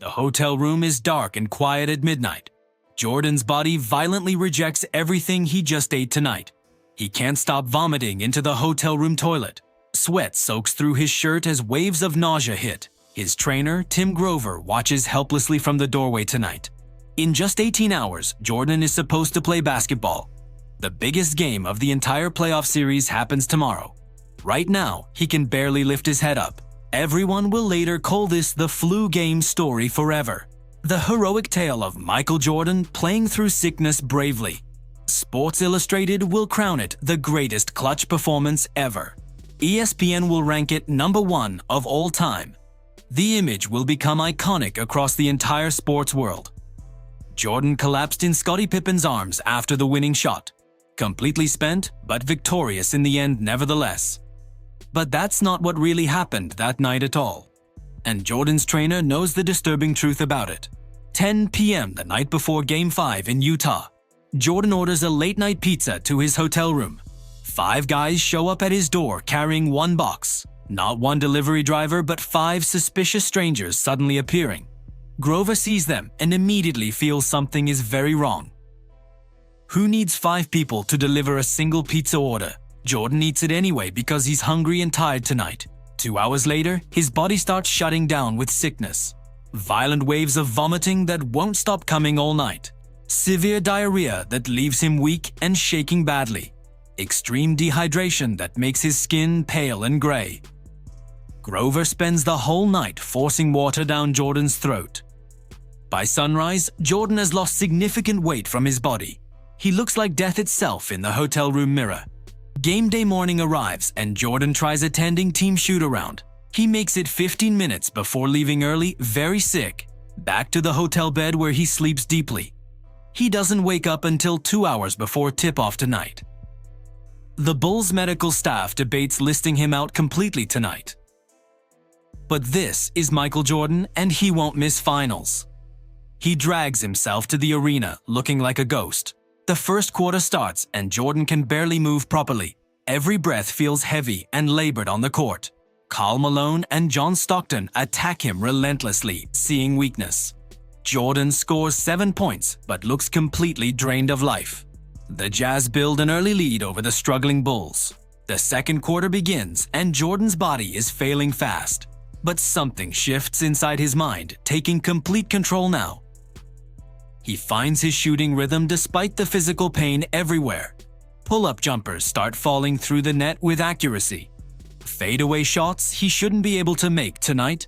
The hotel room is dark and quiet at midnight. Jordan's body violently rejects everything he just ate tonight. He can't stop vomiting into the hotel room toilet. Sweat soaks through his shirt as waves of nausea hit. His trainer, Tim Grover, watches helplessly from the doorway tonight. In just 18 hours, Jordan is supposed to play basketball. The biggest game of the entire playoff series happens tomorrow. Right now, he can barely lift his head up. Everyone will later call this the flu game story forever. The heroic tale of Michael Jordan playing through sickness bravely. Sports Illustrated will crown it the greatest clutch performance ever. ESPN will rank it #1 of all time. The image will become iconic across the entire sports world. Jordan collapsed in Scottie Pippen's arms after the winning shot. Completely spent, but victorious in the end nevertheless. But that's not what really happened that night at all. And Jordan's trainer knows the disturbing truth about it. 10 p.m. the night before Game 5 in Utah. Jordan orders a late-night pizza to his hotel room. 5 guys show up at his door carrying one box. Not one delivery driver, but 5 suspicious strangers suddenly appearing. Grover sees them and immediately feels something is very wrong. Who needs 5 people to deliver a single pizza order? Jordan eats it anyway because he's hungry and tired tonight. 2 hours later, his body starts shutting down with sickness. Violent waves of vomiting that won't stop coming all night. Severe diarrhea that leaves him weak and shaking badly. Extreme dehydration that makes his skin pale and gray. Grover spends the whole night forcing water down Jordan's throat. By sunrise, Jordan has lost significant weight from his body. He looks like death itself in the hotel room mirror. Game day morning arrives and Jordan tries attending team shoot-around. He makes it 15 minutes before leaving early, very sick, back to the hotel bed where he sleeps deeply. He doesn't wake up until 2 hours before tip-off tonight. The Bulls medical staff debates listing him out completely tonight. But this is Michael Jordan and he won't miss finals. He drags himself to the arena looking like a ghost. The first quarter starts and Jordan can barely move properly. Every breath feels heavy and labored on the court. Karl Malone and John Stockton attack him relentlessly, seeing weakness. Jordan scores 7 points but looks completely drained of life. The Jazz build an early lead over the struggling Bulls. The second quarter begins and Jordan's body is failing fast. But something shifts inside his mind, taking complete control now. He finds his shooting rhythm despite the physical pain everywhere. Pull-up jumpers start falling through the net with accuracy. Fadeaway shots he shouldn't be able to make tonight.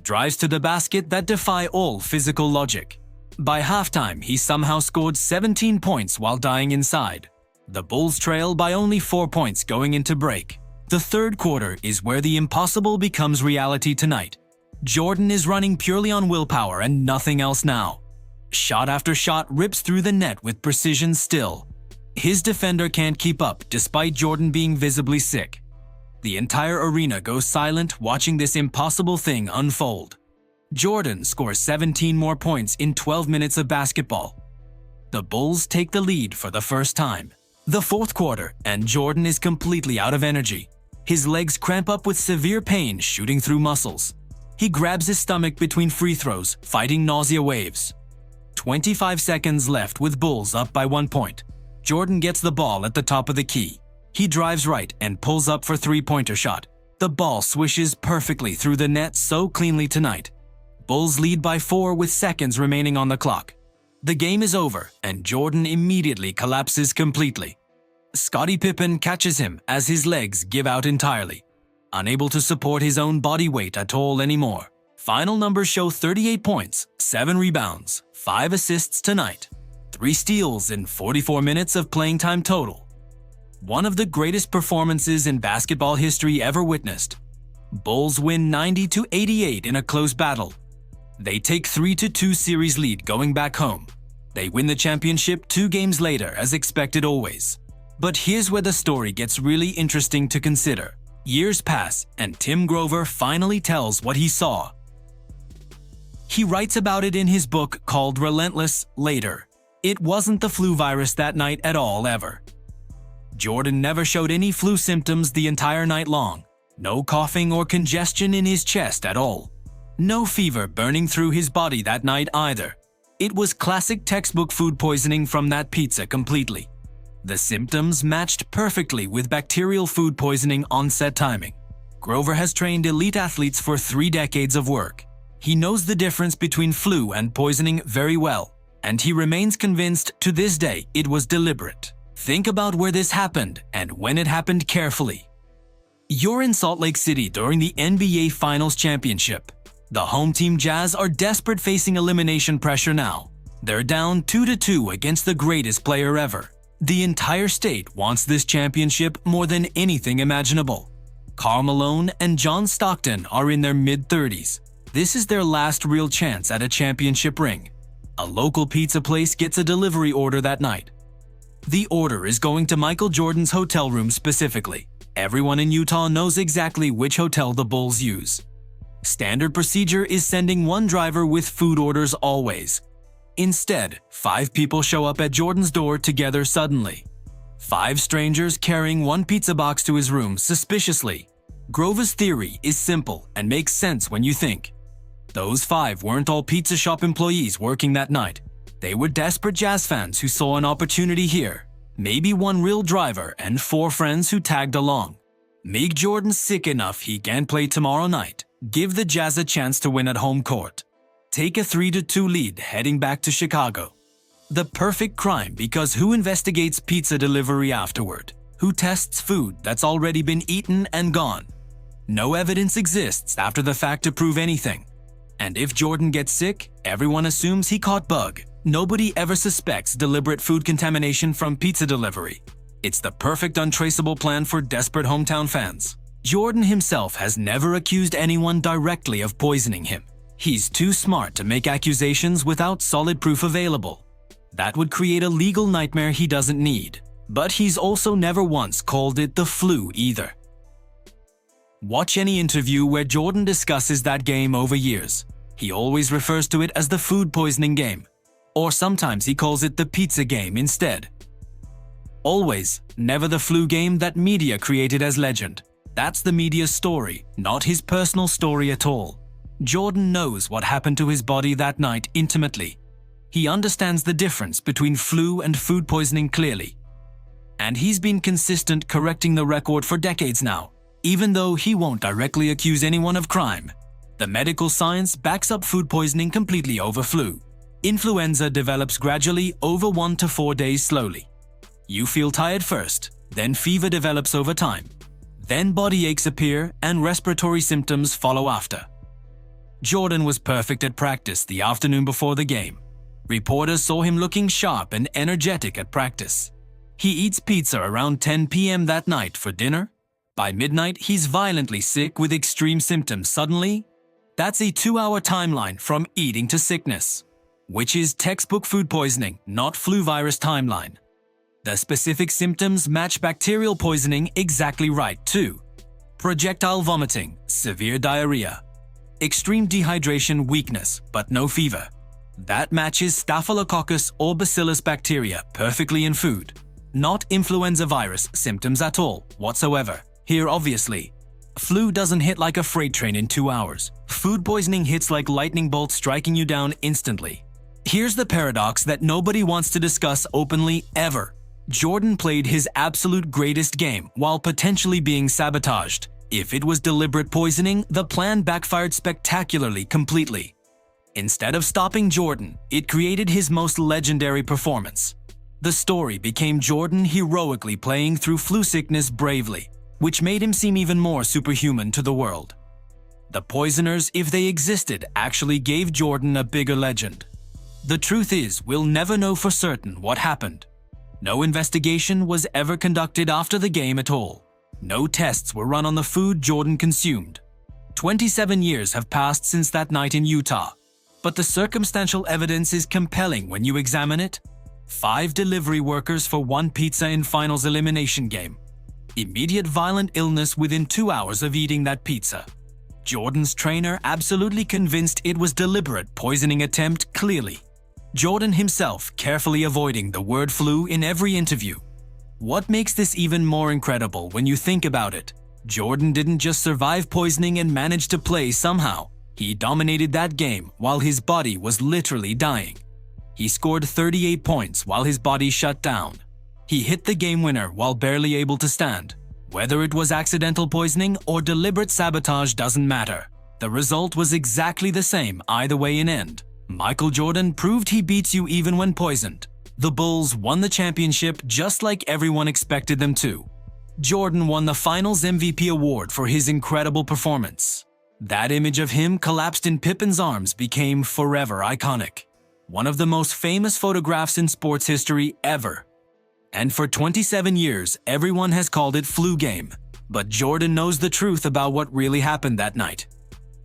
Drives to the basket that defy all physical logic. By halftime, he somehow scored 17 points while dying inside. The Bulls trail by only 4 points going into break. The third quarter is where the impossible becomes reality tonight. Jordan is running purely on willpower and nothing else now. Shot after shot rips through the net with precision still. His defender can't keep up despite Jordan being visibly sick. The entire arena goes silent watching this impossible thing unfold. Jordan scores 17 more points in 12 minutes of basketball. The Bulls take the lead for the first time. The fourth quarter, and Jordan is completely out of energy. His legs cramp up with severe pain shooting through muscles. He grabs his stomach between free throws, fighting nausea waves. 25 seconds left with Bulls up by 1 point. Jordan gets the ball at the top of the key. He drives right and pulls up for three-pointer shot. The ball swishes perfectly through the net so cleanly tonight. Bulls lead by 4 with seconds remaining on the clock. The game is over and Jordan immediately collapses completely. Scottie Pippen catches him as his legs give out entirely. Unable to support his own body weight at all anymore. Final numbers show 38 points, 7 rebounds, 5 assists tonight. 3 steals in 44 minutes of playing time total. One of the greatest performances in basketball history ever witnessed. Bulls win 90-88 in a close battle. They take 3-2 series lead going back home. They win the championship 2 games later as expected always. But here's where the story gets really interesting to consider. Years pass and Tim Grover finally tells what he saw. He writes about it in his book called Relentless later. It wasn't the flu virus that night at all ever. Jordan never showed any flu symptoms the entire night long. No coughing or congestion in his chest at all. No fever burning through his body that night either. It was classic textbook food poisoning from that pizza completely. The symptoms matched perfectly with bacterial food poisoning onset timing. Grover has trained elite athletes for 3 decades of work. He knows the difference between flu and poisoning very well, and he remains convinced to this day it was deliberate. Think about where this happened and when it happened carefully. You're in Salt Lake City during the NBA Finals Championship. The home team Jazz are desperate, facing elimination pressure now. They're down 2-2 against the greatest player ever. The entire state wants this championship more than anything imaginable. Karl Malone and John Stockton are in their mid-30s. This is their last real chance at a championship ring. A local pizza place gets a delivery order that night. The order is going to Michael Jordan's hotel room specifically. Everyone in Utah knows exactly which hotel the Bulls use. Standard procedure is sending one driver with food orders always. Instead, 5 people show up at Jordan's door together suddenly. 5 strangers carrying one pizza box to his room suspiciously. Grover's theory is simple and makes sense when you think. Those 5 weren't all pizza shop employees working that night. They were desperate Jazz fans who saw an opportunity here. Maybe one real driver and 4 friends who tagged along. Make Jordan sick enough he can't play tomorrow night. Give the Jazz a chance to win at home court. Take a 3-2 lead heading back to Chicago. The perfect crime, because who investigates pizza delivery afterward? Who tests food that's already been eaten and gone? No evidence exists after the fact to prove anything. And if Jordan gets sick, everyone assumes he caught bug. Nobody ever suspects deliberate food contamination from pizza delivery. It's the perfect untraceable plan for desperate hometown fans. Jordan himself has never accused anyone directly of poisoning him. He's too smart to make accusations without solid proof available. That would create a legal nightmare he doesn't need. But he's also never once called it the flu either. Watch any interview where Jordan discusses that game over years. He always refers to it as the food poisoning game. Or sometimes he calls it the pizza game instead. Always, never the flu game that media created as legend. That's the media's story, not his personal story at all. Jordan knows what happened to his body that night intimately. He understands the difference between flu and food poisoning clearly. And he's been consistent, correcting the record for decades now, even though he won't directly accuse anyone of crime. The medical science backs up food poisoning completely over flu. Influenza develops gradually over 1 to 4 days slowly. You feel tired first, then fever develops over time. Then body aches appear and respiratory symptoms follow after. Jordan was perfect at practice the afternoon before the game. Reporters saw him looking sharp and energetic at practice. He eats pizza around 10 p.m. that night for dinner. By midnight, he's violently sick with extreme symptoms suddenly. That's a 2-hour timeline from eating to sickness, which is textbook food poisoning, not flu virus timeline. The specific symptoms match bacterial poisoning exactly right too. Projectile vomiting, severe diarrhea, extreme dehydration, weakness, but no fever. That matches Staphylococcus or Bacillus bacteria perfectly in food. Not influenza virus symptoms at all, whatsoever. Here obviously, flu doesn't hit like a freight train in 2 hours. Food poisoning hits like lightning bolts, striking you down instantly. Here's the paradox that nobody wants to discuss openly ever. Jordan played his absolute greatest game while potentially being sabotaged. If it was deliberate poisoning, the plan backfired spectacularly completely. Instead of stopping Jordan, it created his most legendary performance. The story became Jordan heroically playing through flu sickness bravely, which made him seem even more superhuman to the world. The poisoners, if they existed, actually gave Jordan a bigger legend. The truth is, we'll never know for certain what happened. No investigation was ever conducted after the game at all. No tests were run on the food Jordan consumed. 27 years have passed since that night in Utah. But the circumstantial evidence is compelling when you examine it. 5 delivery workers for 1 pizza in finals elimination game. Immediate violent illness within 2 hours of eating that pizza. Jordan's trainer absolutely convinced it was deliberate poisoning attempt clearly. Jordan himself carefully avoiding the word flu in every interview. What makes this even more incredible when you think about it? Jordan didn't just survive poisoning and manage to play somehow. He dominated that game while his body was literally dying. He scored 38 points while his body shut down. He hit the game winner while barely able to stand. Whether it was accidental poisoning or deliberate sabotage doesn't matter. The result was exactly the same either way in end. Michael Jordan proved he beats you even when poisoned. The Bulls won the championship just like everyone expected them to. Jordan won the Finals MVP award for his incredible performance. That image of him collapsed in Pippen's arms became forever iconic. One of the most famous photographs in sports history ever. And for 27 years, everyone has called it flu game. But Jordan knows the truth about what really happened that night.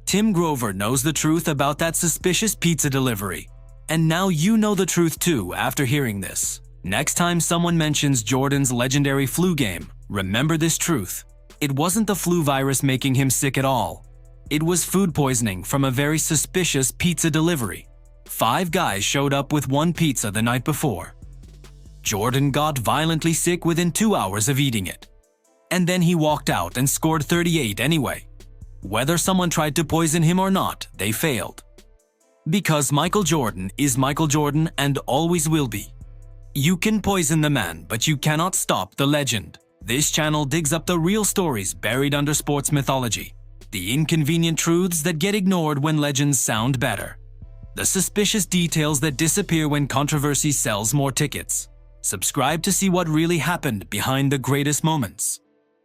Tim Grover knows the truth about that suspicious pizza delivery. And now you know the truth too after hearing this. Next time someone mentions Jordan's legendary flu game, remember this truth. It wasn't the flu virus making him sick at all. It was food poisoning from a very suspicious pizza delivery. 5 guys showed up with 1 pizza the night before. Jordan got violently sick within 2 hours of eating it. And then he walked out and scored 38 anyway. Whether someone tried to poison him or not, they failed. Because Michael Jordan is Michael Jordan and always will be. You can poison the man, but you cannot stop the legend. This channel digs up the real stories buried under sports mythology. The inconvenient truths that get ignored when legends sound better. The suspicious details that disappear when controversy sells more tickets. Subscribe to see what really happened behind the greatest moments.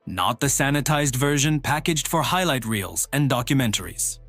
Not the sanitized version packaged for highlight reels and documentaries.